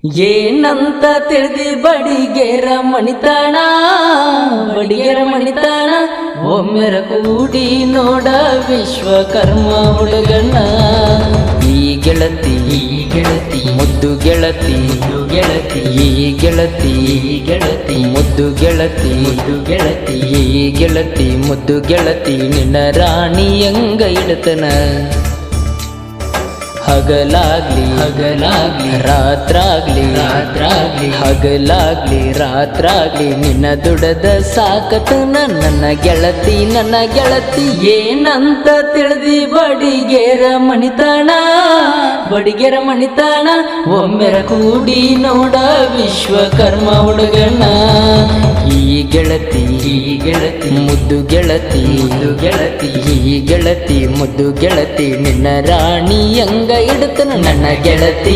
ಏನಂತ ತಿಳಿದಿ ಬಡಿಗೆರ ಮಣಿತಾಣ ಒಮ್ಮೆರ ಕೂಡಿ ನೋಡ ವಿಶ್ವಕರ್ಮ ಹುಡುಗಣ್ಣ. ಈ ಗೆಳತಿ ಮುದ್ದು ಗೆಳತಿ ಈ ಗೆಳತಿ ಮುದ್ದು ಗೆಳತಿ ಈ ಗೆಳತಿ ಮುದ್ದು ಗೆಳತಿ ನಿನ್ನ ರಾಣಿ ಹೆಂಗ ಇಡತನ. ಹಗಲಾಗ್ಲಿ ರಾತ್ರಾಗ್ಲಿ ಹಗಲಾಗ್ಲಿ ರಾತ್ರಾಗ್ಲಿ ನಿನ್ನ ದುಡದ ಸಾಕತನ ನನ್ನ ಗೆಳತಿ. ಏನಂತ ತಿಳಿದಿ ಬಡಿಗೆರ ಮಣಿತಾಣ ಒಮ್ಮೆರ ಕೂಡಿ ನೋಡ ವಿಶ್ವಕರ್ಮ ಹುಡುಗಣ್ಣ. ಈ ಗೆಳತಿ ಮುದ್ದು ಗೆಳತಿ ಈ ಗೆಳತಿ ಮುದ್ದು ಗೆಳತಿ ನಿನ್ನ ರಾಣಿ ಹೆಂಗ ಇಡುತ್ತನ ನನ್ನ ಗೆಳತಿ.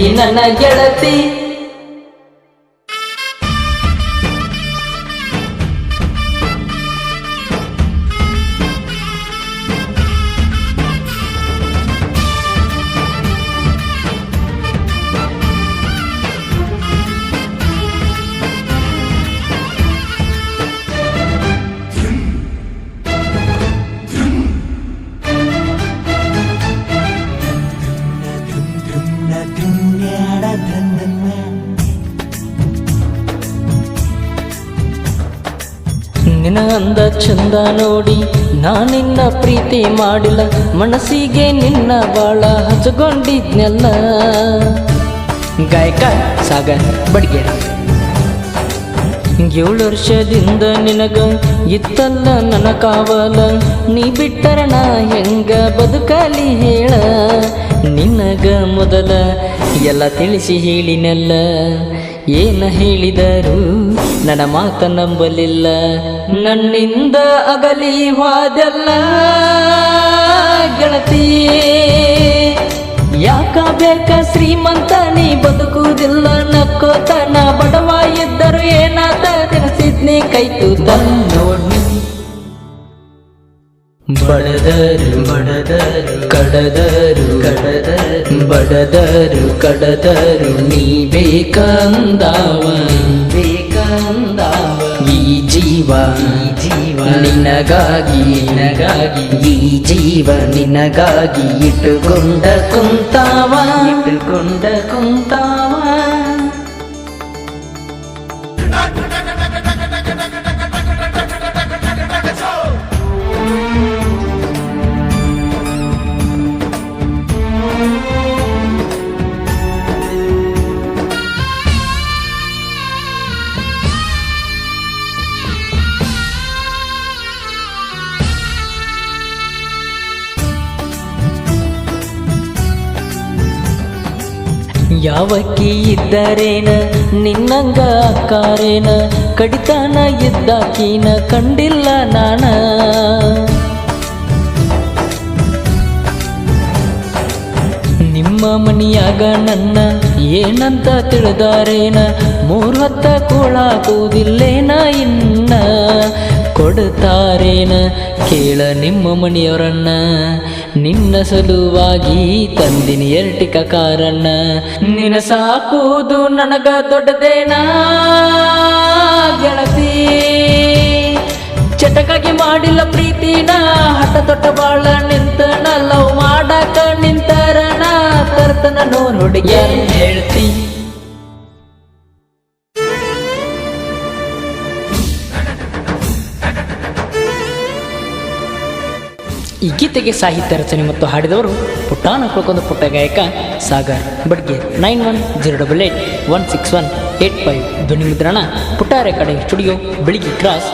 ನಿನ್ನ ಅಂದ ಚಂದ ನೋಡಿ ನಾನಿನ್ನ ಪ್ರೀತಿ ಮಾಡಿಲ್ಲ, ಮನಸ್ಸಿಗೆ ನಿನ್ನ ಬಾಳ ಹಚ್ಚಗೊಂಡಿದ್ನೆಲ್ಲ. ಗಾಯಕ ಸಾಗರ್ ಬಡಿಗೇರ. 7 ವರ್ಷದಿಂದ ನಿನಗ ಇತ್ತಲ್ಲ ನನ್ನ ಕಾವಲ, ನೀ ಬಿಟ್ಟರ ನಾ ಹೆಂಗ ಬದುಕಲಿ ಹೇಳ. ನಿನಗ ಮೊದಲ ಎಲ್ಲ ತಿಳಿಸಿ ಹೇಳಿನೆಲ್ಲ, ಏನ ಹೇಳಿದರು ನನ್ನ ಮಾತ ನಂಬಲಿಲ್ಲ. ನನ್ನಿಂದ ಅಗಲಿ ಹೋದೆಲ್ಲ ಗೆಳತಿ, ಯಾಕ ಬೇಕ ಶ್ರೀಮಂತ ನೀ ಬದುಕುವುದಿಲ್ಲ ನಕ್ಕೋತನ. ಬಡವ ಇದ್ದರು ಏನಾದ ತಿನಸಿದ್ನಿ ಕೈತು ನೋಡಿ. ಬಡದರು ಕಡದರು ನೀ ಬೇಕಂದಾವ. ಈ ಜೀವ ನಿನಗಾಗಿ ಈ ಜೀವ ನಿನಗಾಗಿ ಇಟ್ಟುಕೊಂಡ ಕುಂತಾವ. ಯಾವಕ್ಕಿ ಇದ್ದರೇನ ನಿನ್ನಂಗ ಅಕ್ಕಾರೇನ, ಕಡಿತಾನ ಇದ್ದಾಕೀನ ಕಂಡಿಲ್ಲ ನಾನ. ನಿಮ್ಮ ಮನಿಯಾಗ ನನ್ನ ಏನಂತ ತಿಳಿದಾರೇನ, 3 ಹೊತ್ತ ಕೂಳಾಕುವುದಿಲ್ಲೇನ ಇನ್ನ. ಕೊಡ್ತಾರೇನ ಕೇಳ ನಿಮ್ಮ ಮಣಿಯವರನ್ನ, ನಿನ್ನ ಸಲುವಾಗಿ ತಂದಿನಿ ಎರಟಿಕ ಕಾರನ್ನ. ನಿನ್ನ ಸಾಕುವುದು ನನಗ ದೊಡ್ಡದೇನ ಗೆಳತಿ, ಚಟಕಾಗಿ ಮಾಡಿಲ್ಲ ಪ್ರೀತಿನ. ಹಠ ತೊಟ್ಟ ಬಾಳ ನಿಂತನ, ಲವ್ ಮಾಡಾಕ ನಿಂತರನ ತರ್ತನ ನೋಡ್ ಹುಡುಗ ಹೇಳ್ತಿ. ಈ ಗೀತೆಗೆ ಸಾಹಿತ್ಯ ರಚನೆ ಮತ್ತು ಹಾಡಿದವರು ಪುಟ್ಟಾನ ಕೊಳ್ಕೊಂಡ ಪುಟ್ಟ ಗಾಯಕ ಸಾಗರ್ ಬಡ್ಗೇರ್. 9108161885. ಧ್ವನಿ ಮುದ್ರಣ ಪುಟ್ಟ ರೆಕಾರ್ಡಿಂಗ್ ಸ್ಟುಡಿಯೋ, ಬೆಳಗಿ ಕ್ರಾಸ್.